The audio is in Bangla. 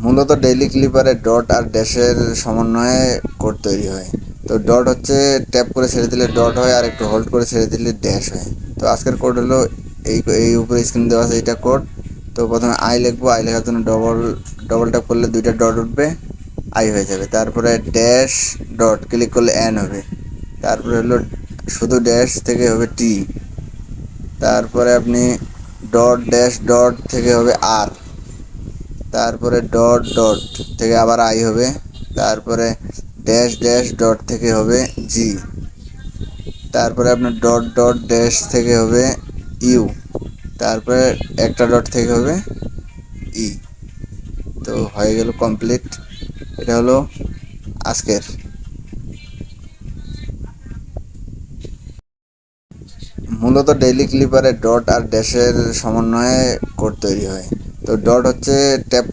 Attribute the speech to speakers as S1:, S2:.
S1: মূলত ডেইলি ক্লিপারে ডট আর ড্যাশের সমন্বয়ে কোড তৈরি হয়। তো ডট হচ্ছে ট্যাপ করে ছেড়ে দিলে ডট হয়, আর একটু হোল্ড করে ছেড়ে দিলে ড্যাশ হয়। তো আজকের কোড হলো এই এই উপরে স্ক্রিন দেওয়া আছে এইটা কোড। তো প্রথমে আই লিখবো, আই লেখার জন্য ডবল ট্যাপ করলে দুইটা ডট উঠবে, আই হয়ে যাবে। তারপরে ড্যাশ ডট ক্লিক করলে এন হবে। তারপরে হলো শুধু ড্যাশ থেকে হবে টি। তারপরে আপনি ডট ড্যাশ ডট থেকে হবে আর। তারপরে ডট ডট থেকে আবার আই হবে। তারপরে ড্যাশ ড্যাশ ডট থেকে হবে জি। তারপরে আপনার ডট ডট ড্যাশ থেকে হবে ইউ। তারপরে একটা ডট থেকে হবে ই। তো হয়ে গেল কমপ্লিট। এটা হলো আজকের। মূলত ডেইলি ক্লিপারে ডট আর ড্যাশের সমন্বয়ে কোড তৈরি হয়। তো ডট হচ্ছে ট্যাপ